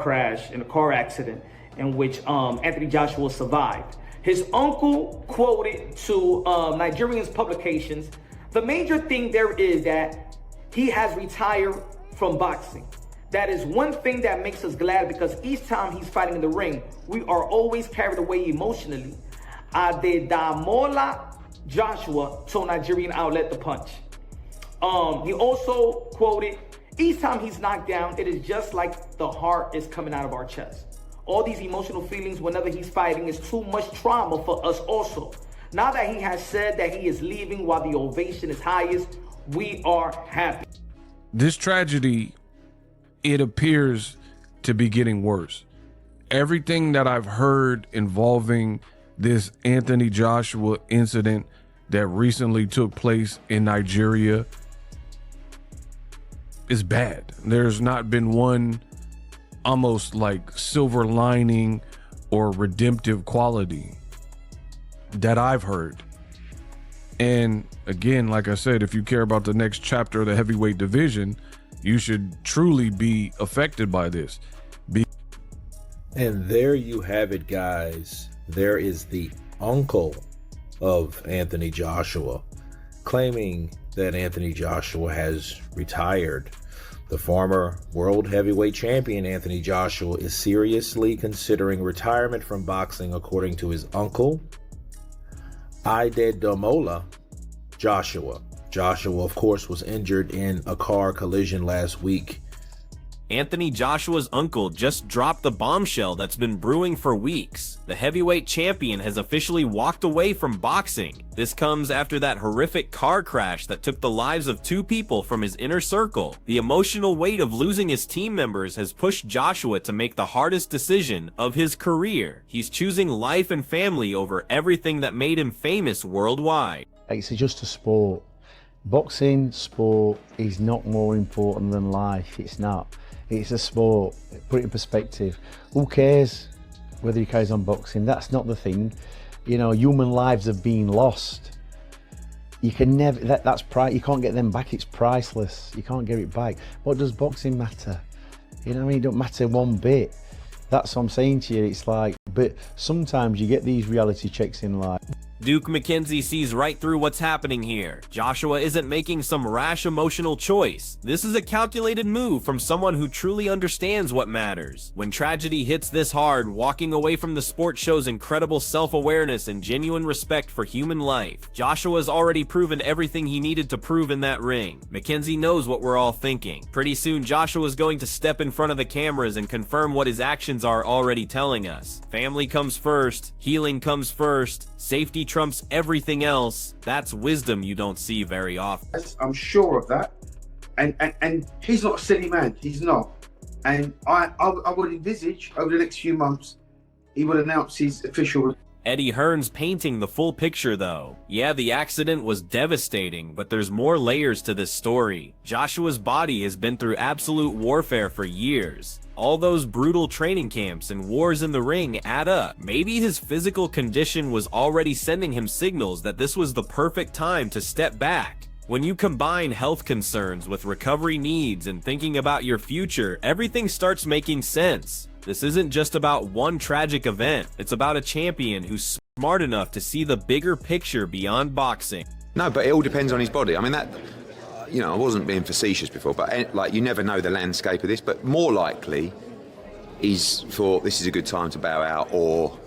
crash, in a car accident in which Anthony Joshua survived. His uncle quoted to Nigerian publications, the major thing there is that he has retired from boxing. That is one thing that makes us glad, because each time he's fighting in the ring, we are always carried away emotionally. Adedamola Joshua told Nigerian outlet The Punch. He also quoted, each time he's knocked down, it is just like the heart is coming out of our chest. All these emotional feelings whenever he's fighting is too much trauma for us also. Now that he has said that he is leaving while the ovation is highest, we are happy. This tragedy, it appears to be getting worse. Everything that I've heard involving this Anthony Joshua incident that recently took place in Nigeria is bad. There's not been one almost like silver lining or redemptive quality that I've heard. And again, like I said, if you care about the next chapter of the heavyweight division, you should truly be affected by this. And there you have it, guys. There is the uncle of Anthony Joshua claiming that Anthony Joshua has retired. The former world heavyweight champion Anthony Joshua is seriously considering retirement from boxing, according to his uncle, Adedamola Joshua. Joshua, of course, was injured in a car collision last week. Anthony Joshua's uncle just dropped the bombshell that's been brewing for weeks. The heavyweight champion has officially walked away from boxing. This comes after that horrific car crash that took the lives of 2 people from his inner circle. The emotional weight of losing his team members has pushed Joshua to make the hardest decision of his career. He's choosing life and family over everything that made him famous worldwide. It's just a sport. Boxing sport is not more important than life. It's not. It's a sport. Put it in perspective. Who cares whether he carries on boxing? That's not the thing. You know, human lives have been lost. You can never, that's you can't get them back. It's priceless. You can't get it back. What does boxing matter? You know what I mean? It don't matter one bit. That's what I'm saying to you. It's like, but sometimes you get these reality checks in life. Duke McKenzie sees right through what's happening here. Joshua isn't making some rash emotional choice. This is a calculated move from someone who truly understands what matters. When tragedy hits this hard, walking away from the sport shows incredible self-awareness and genuine respect for human life. Joshua's already proven everything he needed to prove in that ring. McKenzie knows what we're all thinking. Pretty soon, Joshua's going to step in front of the cameras and confirm what his actions are already telling us. Family comes first, healing comes first, safety trumps everything else. That's wisdom you don't see very often. I'm sure of that. And he's not a silly man. He's not. And I would envisage over the next few months, he will announce his official. Eddie Hearn's painting the full picture though. Yeah, the accident was devastating, but there's more layers to this story. Joshua's body has been through absolute warfare for years. All those brutal training camps and wars in the ring add up. Maybe his physical condition was already sending him signals that this was the perfect time to step back. When you combine health concerns with recovery needs and thinking about your future, everything starts making sense. This isn't just about one tragic event. It's about a champion who's smart enough to see the bigger picture beyond boxing. No, but it all depends on his body. I mean, that, you know, I wasn't being facetious before, but like, you never know the landscape of this, but more likely he's thought this is a good time to bow out or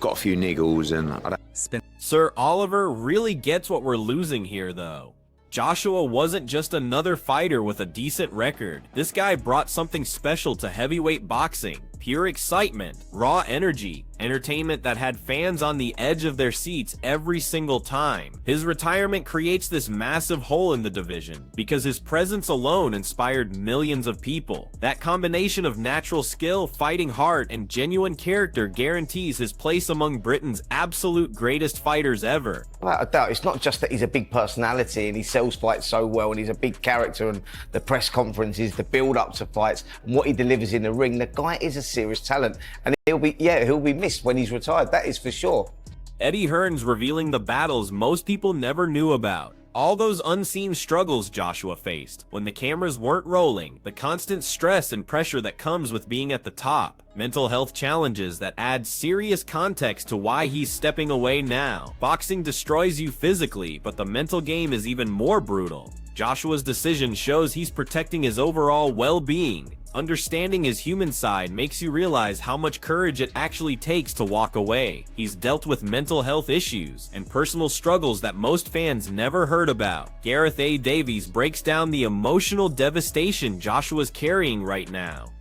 got a few niggles and I don't... Sir Oliver really gets what we're losing here though. Joshua wasn't just another fighter with a decent record. This guy brought something special to heavyweight boxing. Pure excitement, raw energy, entertainment that had fans on the edge of their seats every single time. His retirement creates this massive hole in the division because his presence alone inspired millions of people. That combination of natural skill, fighting heart, and genuine character guarantees his place among Britain's absolute greatest fighters ever. Without a doubt, it's not just that he's a big personality and he sells fights so well and he's a big character, and the press conferences, the build-up to fights, and what he delivers in the ring. The guy is a serious talent, and he'll be missed when he's retired, that is for sure. Eddie Hearn's revealing the battles most people never knew about. All those unseen struggles Joshua faced when the cameras weren't rolling, the constant stress and pressure that comes with being at the top, mental health challenges that add serious context to why he's stepping away now. Boxing destroys you physically, but the mental game is even more brutal. Joshua's decision shows he's protecting his overall well-being. Understanding his human side makes you realize how much courage it actually takes to walk away. He's dealt with mental health issues and personal struggles that most fans never heard about. Gareth A. Davies breaks down the emotional devastation Joshua's carrying right now.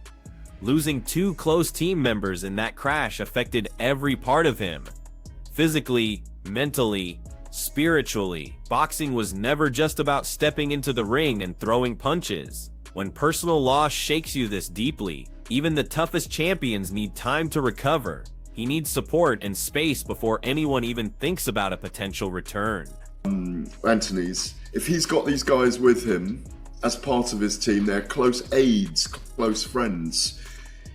Losing 2 close team members in that crash affected every part of him. Physically, mentally, spiritually. Boxing was never just about stepping into the ring and throwing punches. When personal loss shakes you this deeply, even the toughest champions need time to recover. He needs support and space before anyone even thinks about a potential return. Anthony's, if he's got these guys with him as part of his team, they're close aides, close friends.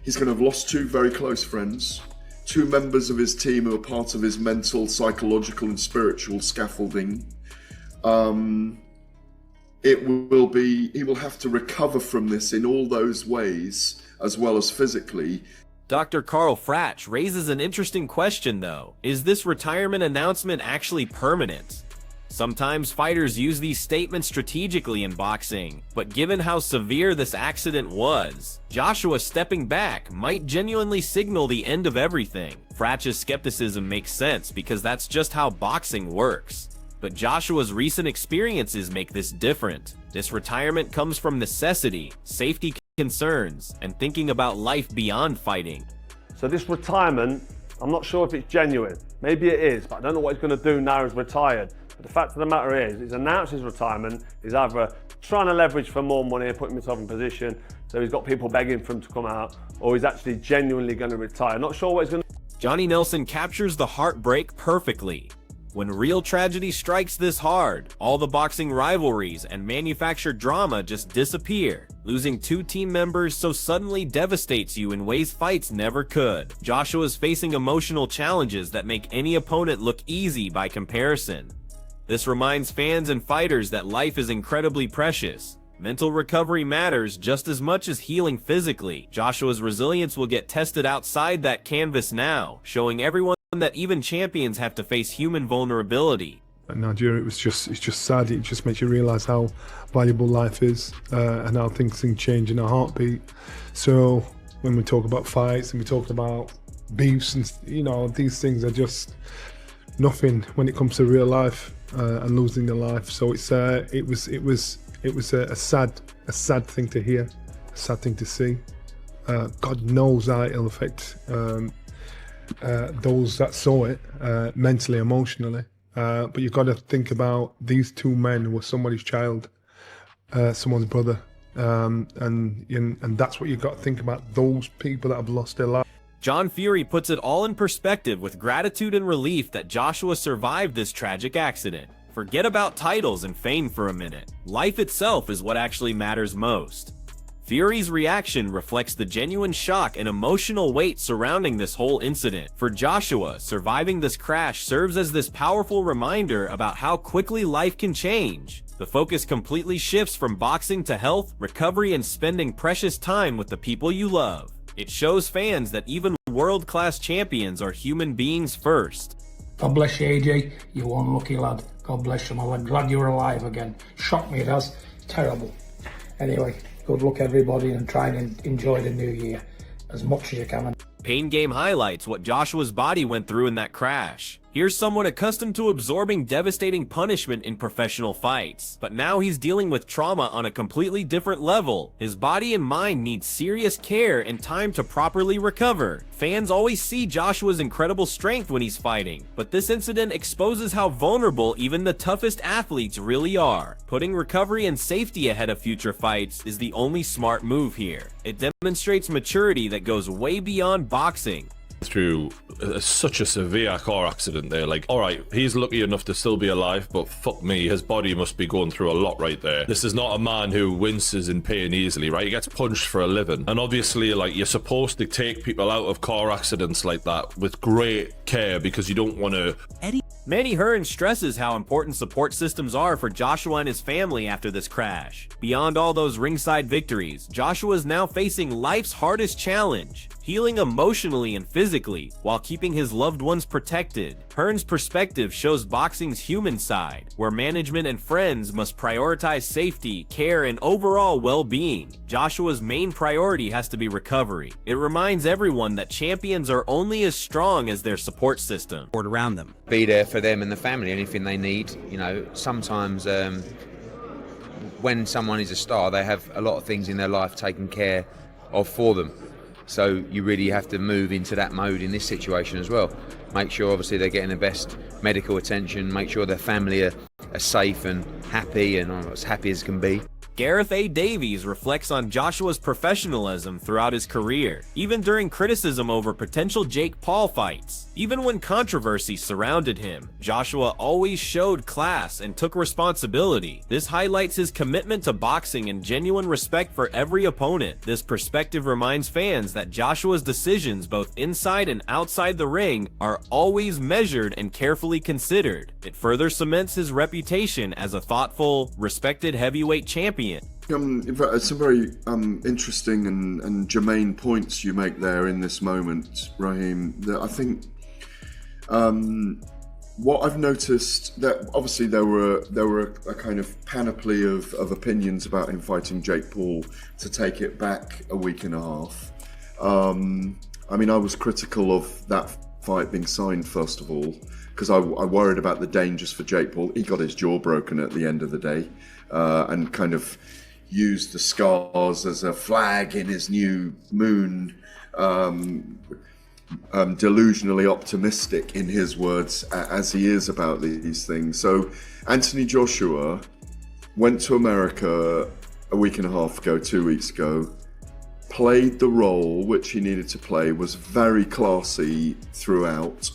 He's going to have lost 2 very close friends, 2 members of his team who are part of his mental, psychological and spiritual scaffolding. He will have to recover from this in all those ways, as well as physically. Dr. Carl Fratch raises an interesting question though. Is this retirement announcement actually permanent? Sometimes fighters use these statements strategically in boxing, but given how severe this accident was, Joshua stepping back might genuinely signal the end of everything. Fratch's skepticism makes sense because that's just how boxing works. But Joshua's recent experiences make this different. This retirement comes from necessity, safety concerns, and thinking about life beyond fighting. So this retirement, I'm not sure if it's genuine. Maybe it is, but I don't know what he's going to do now he's retired. But the fact of the matter is, he's announced his retirement. He's either trying to leverage for more money and putting himself in position, so he's got people begging for him to come out, or he's actually genuinely going to retire. Not sure what he's going to do. Johnny Nelson captures the heartbreak perfectly. When real tragedy strikes this hard, all the boxing rivalries and manufactured drama just disappear. Losing 2 team members so suddenly devastates you in ways fights never could. Joshua's facing emotional challenges that make any opponent look easy by comparison. This reminds fans and fighters that life is incredibly precious. Mental recovery matters just as much as healing physically. Joshua's resilience will get tested outside that canvas now, showing everyone that even champions have to face human vulnerability. In Nigeria, it's just sad. It just makes you realise how valuable life is and how things can change in a heartbeat. So when we talk about fights and we talk about beefs and these things are just nothing when it comes to real life and losing a life. So it was a sad thing to hear, a sad thing to see. God knows how it'll affect those that saw it mentally, emotionally. But you've got to think about these 2 men who were somebody's child, someone's brother, and that's what you've got to think about, those people that have lost their life. John Fury puts it all in perspective with gratitude and relief that Joshua survived this tragic accident. Forget about titles and fame for a minute. Life itself is what actually matters most. Fury's reaction reflects the genuine shock and emotional weight surrounding this whole incident. For Joshua, surviving this crash serves as this powerful reminder about how quickly life can change. The focus completely shifts from boxing to health, recovery, and spending precious time with the people you love. It shows fans that even world-class champions are human beings first. God bless you, AJ. You're one lucky lad. God bless you, my lad. Glad you're alive again. Shocked me, it has. Terrible. Anyway, good luck everybody and try and enjoy the new year as much as you can. Pain Game highlights what Joshua's body went through in that crash. Here's someone accustomed to absorbing devastating punishment in professional fights, but now he's dealing with trauma on a completely different level. His body and mind need serious care and time to properly recover. Fans always see Joshua's incredible strength when he's fighting, but this incident exposes how vulnerable even the toughest athletes really are. Putting recovery and safety ahead of future fights is the only smart move here. It demonstrates maturity that goes way beyond boxing. Through such a severe car accident there, like, all right, he's lucky enough to still be alive, but fuck me, his body must be going through a lot right there. This is not a man who winces in pain easily, right? He gets punched for a living, and obviously, like, you're supposed to take people out of car accidents like that with great care because you don't want to. Manny Hearn stresses how important support systems are for Joshua and his family after this crash. Beyond all those ringside victories, Joshua is now facing life's hardest challenge: healing emotionally and physically while keeping his loved ones protected. Hearn's perspective shows boxing's human side, where management and friends must prioritize safety, care, and overall well-being. Joshua's main priority has to be recovery. It reminds everyone that champions are only as strong as their support system. Around them. Be there for them and the family, anything they need. You know, sometimes when someone is a star, they have a lot of things in their life taken care of for them. So you really have to move into that mode in this situation as well. Make sure obviously they're getting the best medical attention, make sure their family are safe and happy and as happy as can be. Gareth A. Davies reflects on Joshua's professionalism throughout his career, even during criticism over potential Jake Paul fights. Even when controversy surrounded him, Joshua always showed class and took responsibility. This highlights his commitment to boxing and genuine respect for every opponent. This perspective reminds fans that Joshua's decisions both inside and outside the ring are always measured and carefully considered. It further cements his reputation as a thoughtful, respected heavyweight champion. In fact, some very interesting and germane points you make there in this moment, Raheem. That I think what I've noticed, that obviously there were a kind of panoply of opinions about him fighting Jake Paul, to take it back a week and a half. I mean, I was critical of that fight being signed, first of all, because I worried about the dangers for Jake Paul. He got his jaw broken at the end of the day, and kind of used the scars as a flag in his new moon, delusionally optimistic in his words, as he is about these things. So Anthony Joshua went to America a week and a half ago, 2 weeks ago, played the role which he needed to play, was very classy throughout.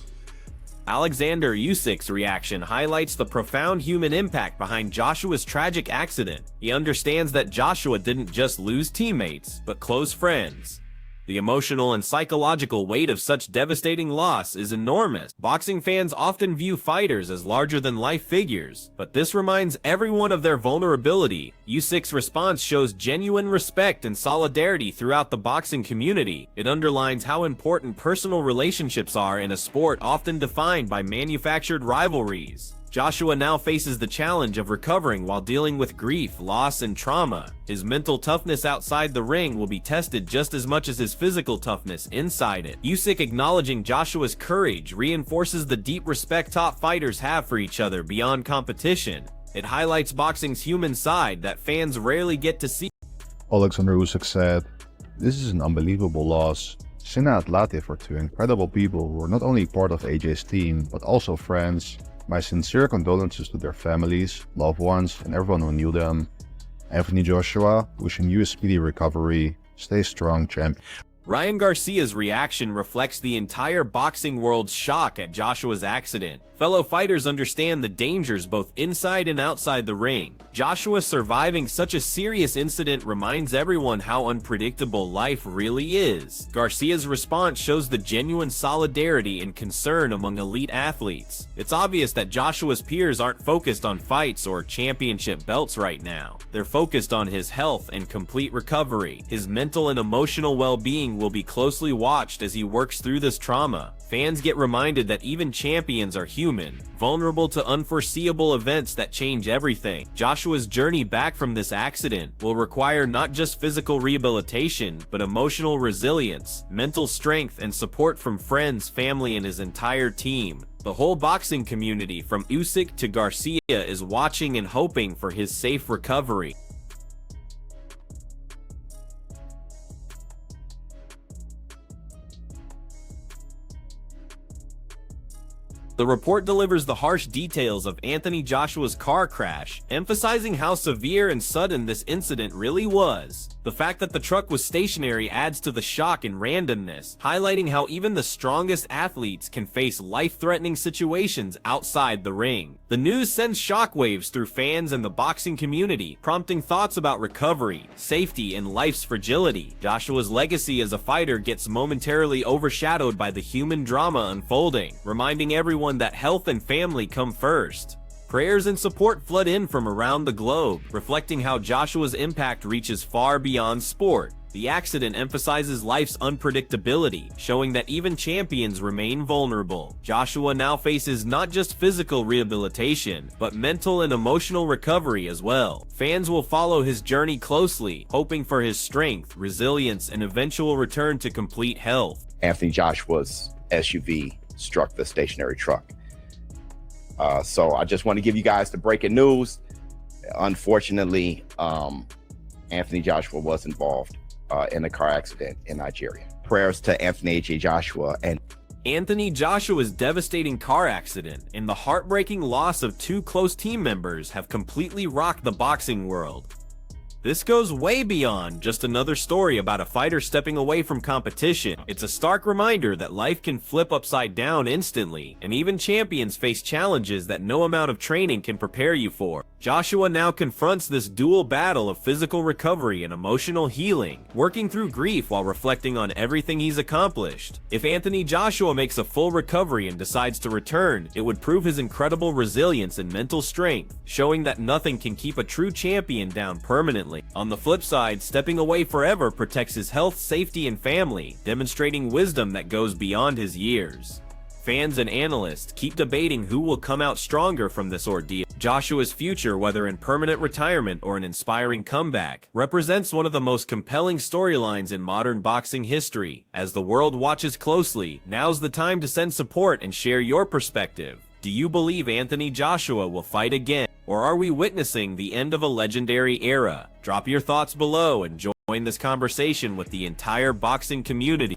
Alexander Usyk's reaction highlights the profound human impact behind Joshua's tragic accident. He understands that Joshua didn't just lose teammates, but close friends. The emotional and psychological weight of such devastating loss is enormous. Boxing fans often view fighters as larger-than-life figures, but this reminds everyone of their vulnerability. Usyk's response shows genuine respect and solidarity throughout the boxing community. It underlines how important personal relationships are in a sport often defined by manufactured rivalries. Joshua now faces the challenge of recovering while dealing with grief, loss, and trauma. His mental toughness outside the ring will be tested just as much as his physical toughness inside it. Usyk acknowledging Joshua's courage reinforces the deep respect top fighters have for each other beyond competition. It highlights boxing's human side that fans rarely get to see. Alexander Usyk said, "This is an unbelievable loss. Sinna and Latif are two incredible people who were not only part of AJ's team, but also friends. My sincere condolences to their families, loved ones, and everyone who knew them. Anthony Joshua, wishing you a speedy recovery. Stay strong, champ." Ryan Garcia's reaction reflects the entire boxing world's shock at Joshua's accident. Fellow fighters understand the dangers both inside and outside the ring. Joshua surviving such a serious incident reminds everyone how unpredictable life really is. Garcia's response shows the genuine solidarity and concern among elite athletes. It's obvious that Joshua's peers aren't focused on fights or championship belts right now. They're focused on his health and complete recovery. His mental and emotional well-being will be closely watched as he works through this trauma. Fans get reminded that even champions are human, vulnerable to unforeseeable events that change everything. Joshua's journey back from this accident will require not just physical rehabilitation, but emotional resilience, mental strength, and support from friends, family, and his entire team. The whole boxing community, from Usyk to Garcia, is watching and hoping for his safe recovery. The report delivers the harsh details of Anthony Joshua's car crash, emphasizing how severe and sudden this incident really was. The fact that the truck was stationary adds to the shock and randomness, highlighting how even the strongest athletes can face life-threatening situations outside the ring. The news sends shockwaves through fans and the boxing community, prompting thoughts about recovery, safety, and life's fragility. Joshua's legacy as a fighter gets momentarily overshadowed by the human drama unfolding, reminding everyone that health and family come first. Prayers and support flood in from around the globe, reflecting how Joshua's impact reaches far beyond sport. The accident emphasizes life's unpredictability, showing that even champions remain vulnerable. Joshua now faces not just physical rehabilitation, but mental and emotional recovery as well. Fans will follow his journey closely, hoping for his strength, resilience, and eventual return to complete health. Anthony Joshua's SUV struck the stationary truck. So I just want to give you guys the breaking news. Unfortunately, Anthony Joshua was involved in a car accident in Nigeria. Prayers to Anthony H.A. Joshua and Anthony Joshua's devastating car accident and the heartbreaking loss of two close team members have completely rocked the boxing world. This goes way beyond just another story about a fighter stepping away from competition. It's a stark reminder that life can flip upside down instantly, and even champions face challenges that no amount of training can prepare you for. Joshua now confronts this dual battle of physical recovery and emotional healing, working through grief while reflecting on everything he's accomplished. If Anthony Joshua makes a full recovery and decides to return, it would prove his incredible resilience and mental strength, showing that nothing can keep a true champion down permanently. On the flip side, stepping away forever protects his health, safety, and family, demonstrating wisdom that goes beyond his years. Fans and analysts keep debating who will come out stronger from this ordeal. Joshua's future, whether in permanent retirement or an inspiring comeback, represents one of the most compelling storylines in modern boxing history. As the world watches closely, now's the time to send support and share your perspective. Do you believe Anthony Joshua will fight again, or are we witnessing the end of a legendary era? Drop your thoughts below and join this conversation with the entire boxing community.